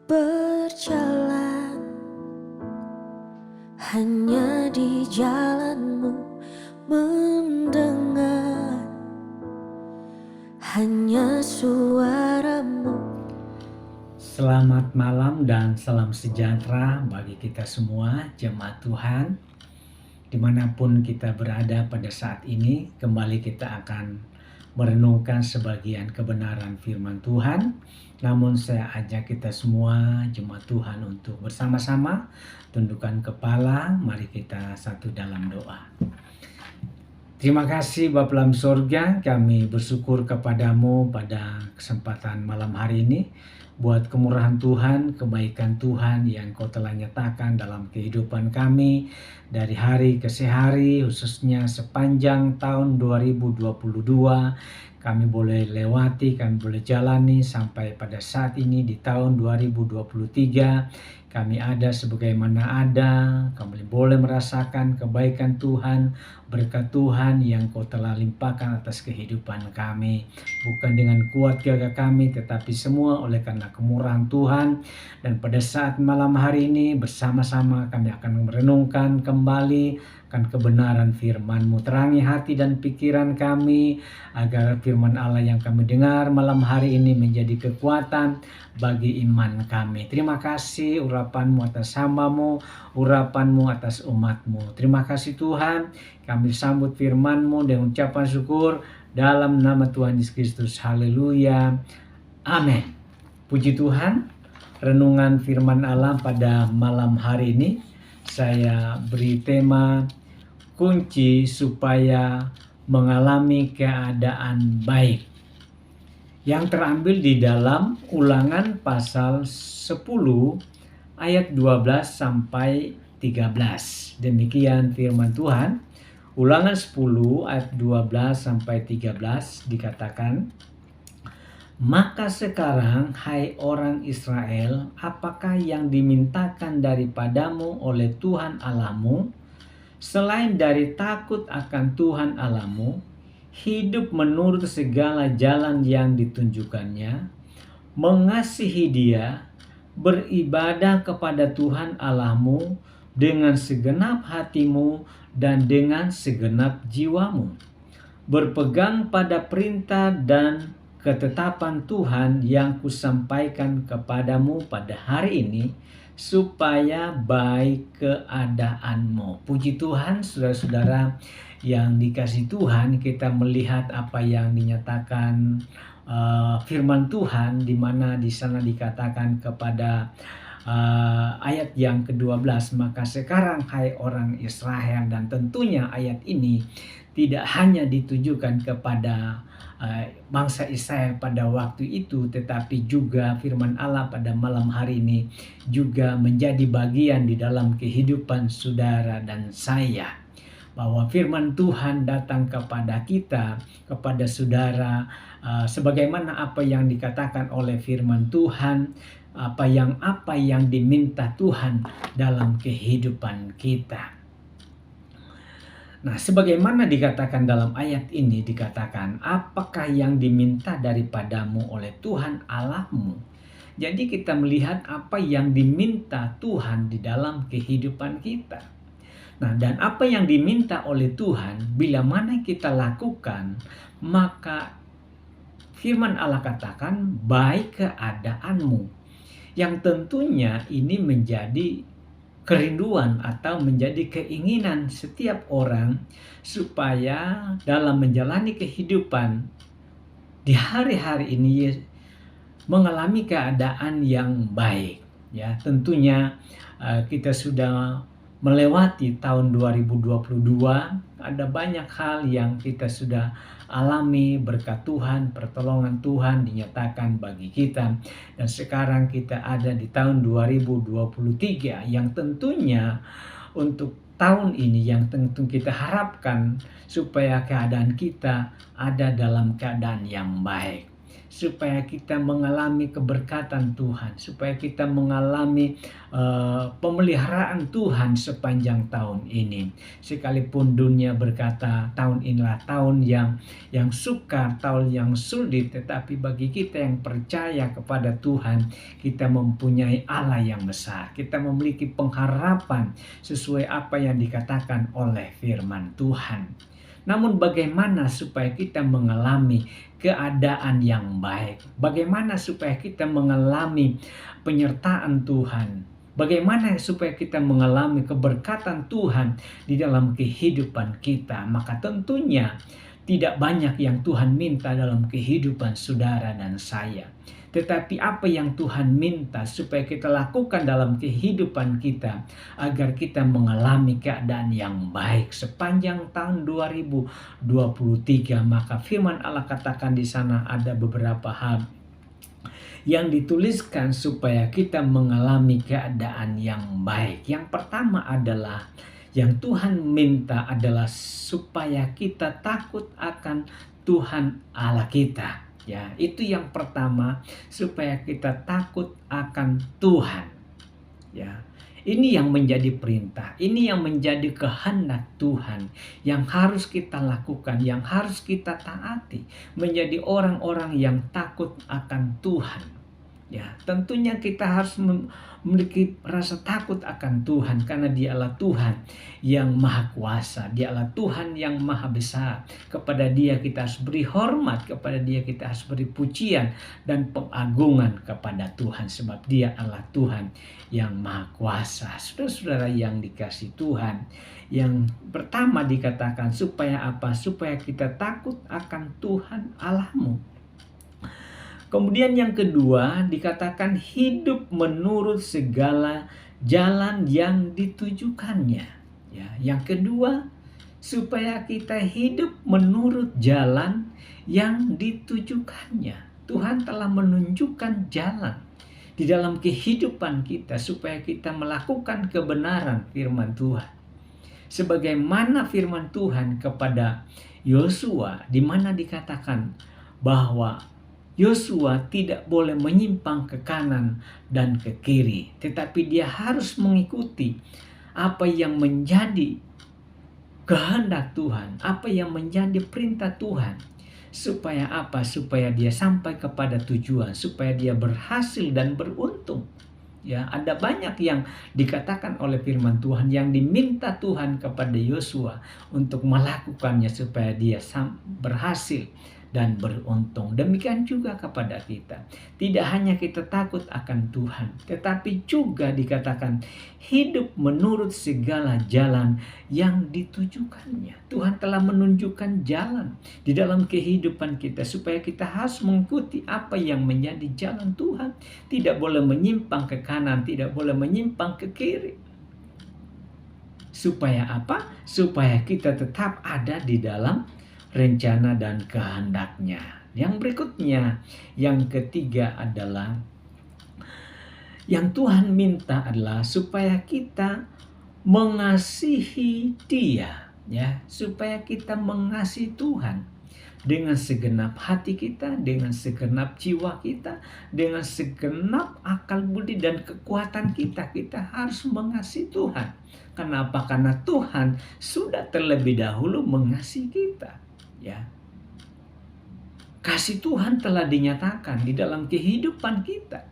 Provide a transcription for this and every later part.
Berjalan hanya di jalanmu, mendengar hanya suaramu. Selamat malam dan salam sejahtera bagi kita semua jemaat Tuhan. Dimanapun kita berada pada saat ini, kembali kita akan merenungkan sebagian kebenaran firman Tuhan. Namun saya ajak kita semua jemaat Tuhan untuk bersama-sama tundukkan kepala, mari kita satu dalam doa. Terima kasih Bapa dalam sorga, kami bersyukur kepadamu pada kesempatan malam hari ini buat kemurahan Tuhan, kebaikan Tuhan yang Kau telah nyatakan dalam kehidupan kami dari hari ke hari, khususnya sepanjang tahun 2022. Kami boleh lewati, kami boleh jalani sampai pada saat ini di tahun 2023. Kami ada sebagaimana ada, kami boleh merasakan kebaikan Tuhan, berkat Tuhan yang Kau telah limpahkan atas kehidupan kami. Bukan dengan kuat gagah kami, tetapi semua oleh karena kemurahan Tuhan. Dan pada saat malam hari ini bersama-sama kami akan merenungkan kembali akan kebenaran firman-Mu. Terangi hati dan pikiran kami agar firman Allah yang kami dengar malam hari ini menjadi kekuatan bagi iman kami. Terima kasih urapan-Mu atas hamba-Mu, urapan-Mu atas umat-Mu. Terima kasih Tuhan, kami sambut firman-Mu dengan ucapan syukur dalam nama Tuhan Yesus Kristus. Haleluya. Amin. Puji Tuhan, renungan firman Allah pada malam hari ini saya beri tema kunci supaya mengalami keadaan baik, yang terambil di dalam Ulangan pasal 10 ayat 12 sampai 13. Demikian firman Tuhan. Ulangan 10 ayat 12 sampai 13 dikatakan, "Maka sekarang, hai orang Israel, apakah yang dimintakan daripadamu oleh Tuhan Allahmu, selain dari takut akan Tuhan Allahmu, hidup menurut segala jalan yang ditunjukkannya, mengasihi Dia, beribadah kepada Tuhan Allahmu dengan segenap hatimu dan dengan segenap jiwamu, berpegang pada perintah dan ketetapan Tuhan yang kusampaikan kepadamu pada hari ini, supaya baik keadaanmu." Puji Tuhan, saudara-saudara yang dikasihi Tuhan, kita melihat apa yang dinyatakan firman Tuhan, di mana di sana dikatakan kepada ayat yang ke-12, "Maka sekarang, hai orang Israel," dan tentunya ayat ini tidak hanya ditujukan kepada bangsa Israel pada waktu itu, tetapi juga firman Allah pada malam hari ini juga menjadi bagian di dalam kehidupan saudara dan saya, bahwa firman Tuhan datang kepada kita, kepada saudara, sebagaimana apa yang dikatakan oleh firman Tuhan, apa yang diminta Tuhan dalam kehidupan kita. Nah, sebagaimana dikatakan dalam ayat ini, dikatakan, apakah yang diminta daripadamu oleh Tuhan Allahmu. Jadi kita melihat apa yang diminta Tuhan di dalam kehidupan kita. Nah, dan apa yang diminta oleh Tuhan, bila mana kita lakukan, maka firman Allah katakan, baik keadaanmu. Yang tentunya ini menjadi kerinduan atau menjadi keinginan setiap orang supaya dalam menjalani kehidupan di hari-hari ini mengalami keadaan yang baik. Ya, tentunya kita sudah melewati tahun 2022, ada banyak hal yang kita sudah alami, berkat Tuhan, pertolongan Tuhan dinyatakan bagi kita. Dan sekarang kita ada di tahun 2023 yang tentunya untuk tahun ini yang tentu kita harapkan supaya keadaan kita ada dalam keadaan yang baik. supaya kita mengalami keberkatan Tuhan, supaya kita mengalami pemeliharaan Tuhan sepanjang tahun ini. Sekalipun dunia berkata tahun inilah tahun yang sukar, tahun yang sulit, tetapi bagi kita yang percaya kepada Tuhan, kita mempunyai Allah yang besar. Kita memiliki pengharapan sesuai apa yang dikatakan oleh firman Tuhan. Namun bagaimana supaya kita mengalami keadaan yang baik? Bagaimana supaya kita mengalami penyertaan Tuhan? Bagaimana supaya kita mengalami keberkatan Tuhan di dalam kehidupan kita? Maka tentunya tidak banyak yang Tuhan minta dalam kehidupan saudara dan saya. Tetapi apa yang Tuhan minta supaya kita lakukan dalam kehidupan kita agar kita mengalami keadaan yang baik sepanjang tahun 2023. Maka firman Allah katakan di sana ada beberapa hal yang dituliskan supaya kita mengalami keadaan yang baik. Yang pertama adalah yang Tuhan minta adalah supaya kita takut akan Tuhan Allah kita. Ya, itu yang pertama, supaya kita takut akan Tuhan. Ya, ini yang menjadi perintah, ini yang menjadi kehendak Tuhan yang harus kita lakukan, yang harus kita taati, menjadi orang-orang yang takut akan Tuhan. Ya, tentunya kita harus memiliki rasa takut akan Tuhan karena Dialah Tuhan yang maha kuasa, Dialah Tuhan yang maha besar. Kepada Dia kita harus beri hormat, kepada Dia kita harus beri pujian dan pengagungan kepada Tuhan sebab Dia adalah Tuhan yang maha kuasa. Saudara-saudara yang dikasihi Tuhan, yang pertama dikatakan supaya apa? Supaya kita takut akan Tuhan Allahmu. Kemudian yang kedua dikatakan hidup menurut segala jalan yang ditujukannya. Ya, yang kedua supaya kita hidup menurut jalan yang ditujukannya. Tuhan telah menunjukkan jalan di dalam kehidupan kita supaya kita melakukan kebenaran firman Tuhan. Sebagaimana firman Tuhan kepada Yosua di mana dikatakan bahwa Yosua tidak boleh menyimpang ke kanan dan ke kiri, tetapi dia harus mengikuti apa yang menjadi kehendak Tuhan, apa yang menjadi perintah Tuhan. Supaya apa? Supaya dia sampai kepada tujuan, supaya dia berhasil dan beruntung. Ya, ada banyak yang dikatakan oleh firman Tuhan yang diminta Tuhan kepada Yosua untuk melakukannya supaya dia berhasil dan beruntung. Demikian juga kepada kita. Tidak hanya kita takut akan Tuhan, tetapi juga dikatakan hidup menurut segala jalan yang ditujukannya. Tuhan telah menunjukkan jalan di dalam kehidupan kita supaya kita harus mengikuti apa yang menjadi jalan Tuhan. Tidak boleh menyimpang ke kanan, tidak boleh menyimpang ke kiri. Supaya apa? Supaya kita tetap ada di dalam rencana dan kehendaknya. Yang berikutnya, yang ketiga adalah yang Tuhan minta adalah supaya kita mengasihi Dia, ya, supaya kita mengasihi Tuhan dengan segenap hati kita, dengan segenap jiwa kita, dengan segenap akal budi dan kekuatan kita. Kita harus mengasihi Tuhan. Kenapa? Karena Tuhan sudah terlebih dahulu mengasihi kita. Ya, kasih Tuhan telah dinyatakan di dalam kehidupan kita.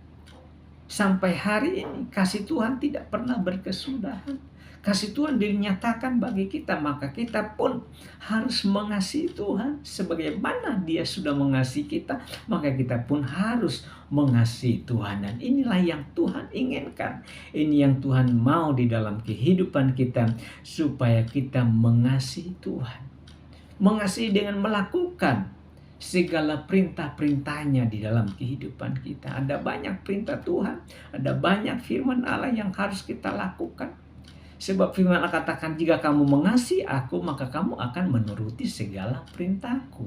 Sampai hari ini kasih Tuhan tidak pernah berkesudahan. Kasih Tuhan dinyatakan bagi kita, maka kita pun harus mengasihi Tuhan. Sebagaimana Dia sudah mengasihi kita, maka kita pun harus mengasihi Tuhan. Dan inilah yang Tuhan inginkan. Ini yang Tuhan mau di dalam kehidupan kita, supaya kita mengasihi Tuhan. Mengasihi dengan melakukan segala perintah-perintahnya di dalam kehidupan kita. Ada banyak perintah Tuhan, ada banyak firman Allah yang harus kita lakukan. Sebab firman Allah katakan, jika kamu mengasihi aku, maka kamu akan menuruti segala perintahku.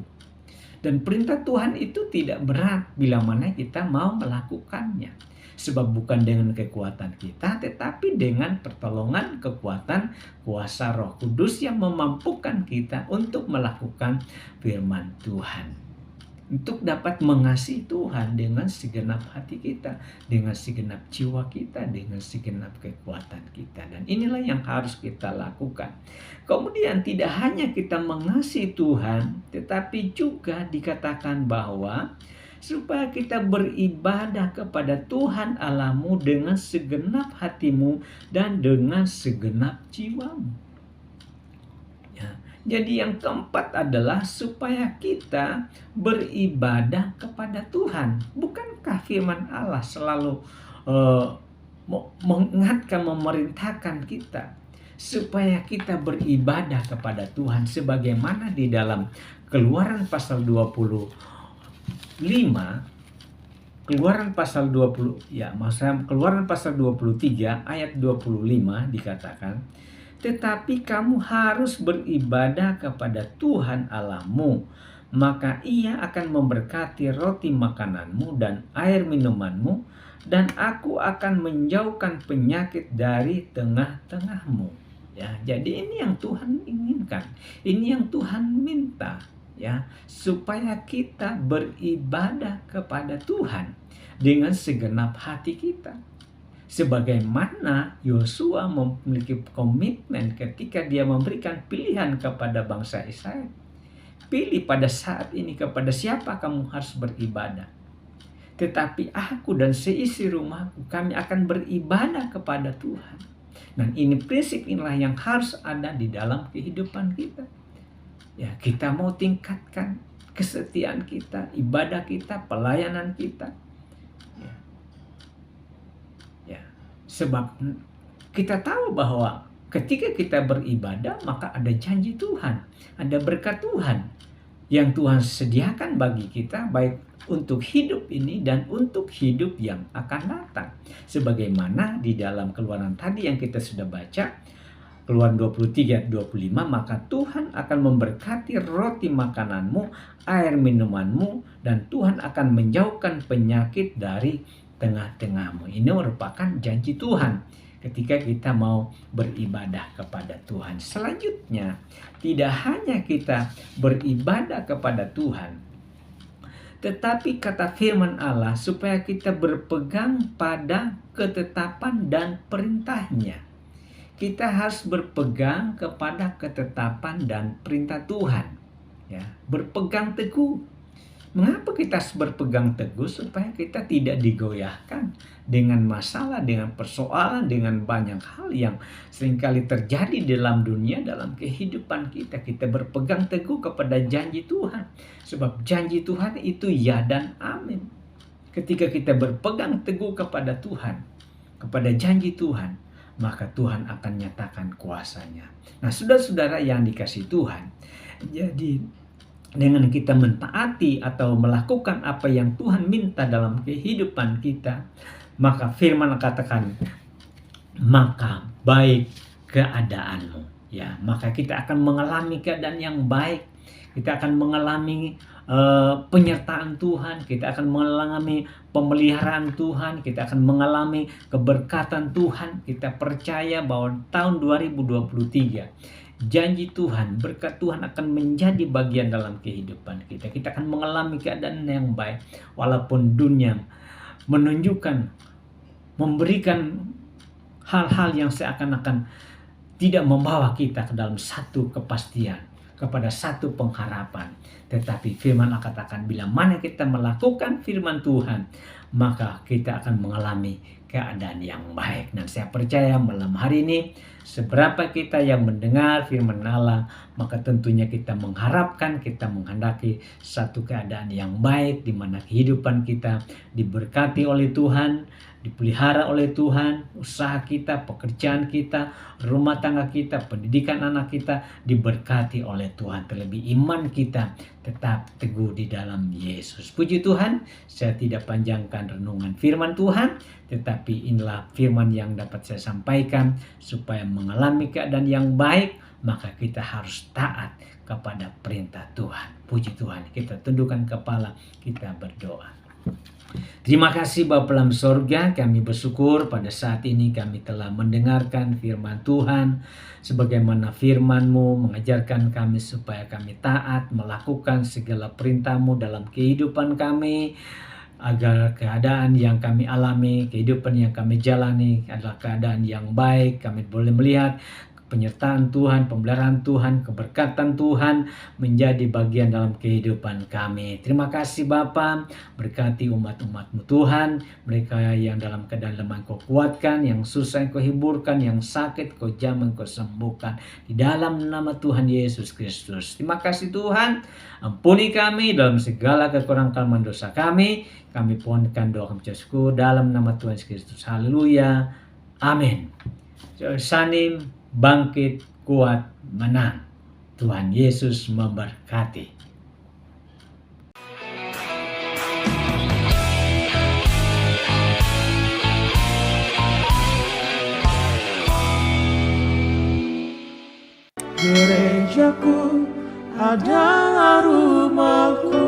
Dan perintah Tuhan itu tidak berat bila mana kita mau melakukannya. Sebab bukan dengan kekuatan kita, tetapi dengan pertolongan kekuatan kuasa Roh Kudus yang memampukan kita untuk melakukan firman Tuhan. untuk dapat mengasihi Tuhan dengan segenap hati kita, dengan segenap jiwa kita, dengan segenap kekuatan kita. Dan inilah yang harus kita lakukan. Kemudian tidak hanya kita mengasihi Tuhan, tetapi juga dikatakan bahwa supaya kita beribadah kepada Tuhan Allahmu dengan segenap hatimu dan dengan segenap jiwamu. Ya. Jadi yang keempat adalah supaya kita beribadah kepada Tuhan. Bukankah firman Allah selalu mengingatkan, memerintahkan kita supaya kita beribadah kepada Tuhan, sebagaimana di dalam Keluaran pasal 25, Keluaran pasal 23 ayat 25 dikatakan, tetapi kamu harus beribadah kepada Tuhan Allahmu, maka Ia akan memberkati roti makananmu dan air minumanmu, dan aku akan menjauhkan penyakit dari tengah-tengahmu. Ya, jadi ini yang Tuhan inginkan, ini yang Tuhan minta, ya, supaya kita beribadah kepada Tuhan dengan segenap hati kita. Sebagaimana Yosua memiliki komitmen ketika dia memberikan pilihan kepada bangsa Israel. Pilih pada saat ini kepada siapa kamu harus beribadah. Tetapi aku dan seisi rumahku, kami akan beribadah kepada Tuhan. Dan ini prinsip inilah yang harus ada di dalam kehidupan kita. Ya, kita mau tingkatkan kesetiaan kita, ibadah kita, pelayanan kita. Ya, sebab kita tahu bahwa ketika kita beribadah, maka ada janji Tuhan, ada berkat Tuhan yang Tuhan sediakan bagi kita, baik untuk hidup ini dan untuk hidup yang akan datang. Sebagaimana di dalam Keluaran tadi yang kita sudah baca, Keluaran 23 ayat 25, maka Tuhan akan memberkati roti makananmu, air minumanmu, dan Tuhan akan menjauhkan penyakit dari tengah-tengahmu. Ini merupakan janji Tuhan ketika kita mau beribadah kepada Tuhan. Selanjutnya, tidak hanya kita beribadah kepada Tuhan, tetapi kata firman Allah supaya kita berpegang pada ketetapan dan perintahnya. Kita harus berpegang kepada ketetapan dan perintah Tuhan. Ya, berpegang teguh. Mengapa kita harus berpegang teguh? Supaya kita tidak digoyahkan dengan masalah, dengan persoalan, dengan banyak hal yang seringkali terjadi dalam dunia, dalam kehidupan kita. Kita berpegang teguh kepada janji Tuhan. Sebab janji Tuhan itu ya dan amin. Ketika kita berpegang teguh kepada Tuhan, kepada janji Tuhan, maka Tuhan akan nyatakan kuasanya. Nah, saudara-saudara yang dikasihi Tuhan, jadi dengan kita mentaati atau melakukan apa yang Tuhan minta dalam kehidupan kita, maka firman katakan, maka baik keadaanmu. Ya, maka kita akan mengalami keadaan yang baik. Kita akan mengalami penyertaan Tuhan, kita akan mengalami pemeliharaan Tuhan, kita akan mengalami keberkatan Tuhan. Kita percaya bahwa tahun 2023 janji Tuhan, berkat Tuhan akan menjadi bagian dalam kehidupan kita. Kita akan mengalami keadaan yang baik, walaupun dunia menunjukkan, memberikan hal-hal yang seakan-akan tidak membawa kita ke dalam satu kepastian, kepada satu pengharapan. Tetapi firman Allah katakan, bila mana kita melakukan firman Tuhan, maka kita akan mengalami keadaan yang baik. Dan saya percaya malam hari ini, seberapa kita yang mendengar firman Allah, maka tentunya kita mengharapkan, kita menghendaki satu keadaan yang baik, di mana kehidupan kita diberkati oleh Tuhan, dipelihara oleh Tuhan, usaha kita, pekerjaan kita, rumah tangga kita, pendidikan anak kita diberkati oleh Tuhan. Terlebih iman kita tetap teguh di dalam Yesus. Puji Tuhan, saya tidak panjangkan renungan firman Tuhan, tetapi inilah firman yang dapat saya sampaikan. Supaya mengalami keadaan yang baik, maka kita harus taat kepada perintah Tuhan. Puji Tuhan, kita tundukkan kepala, kita berdoa. Terima kasih Bapa dalam sorga, kami bersyukur pada saat ini kami telah mendengarkan firman Tuhan. Sebagaimana firman-Mu mengajarkan kami supaya kami taat melakukan segala perintah-Mu dalam kehidupan kami. Agar keadaan yang kami alami, kehidupan yang kami jalani adalah keadaan yang baik. Kami boleh melihat penyertaan Tuhan, pemeliharaan Tuhan, keberkatan Tuhan menjadi bagian dalam kehidupan kami. Terima kasih Bapa, berkati umat-umat-Mu Tuhan, mereka yang dalam keadaan lemah Kau kuatkan, yang susah Kau hiburkan, yang sakit Kau jamah, Kau sembuhkan. Di dalam nama Tuhan Yesus Kristus. Terima kasih Tuhan, ampuni kami dalam segala kekurangan kelemahan dosa kami. Kami pohonkan doa kami syukur dalam nama Tuhan Yesus Kristus. Haleluya. Amin. Sanim, bangkit, kuat, menang. Tuhan Yesus memberkati. Gerejaku adalah rumahku,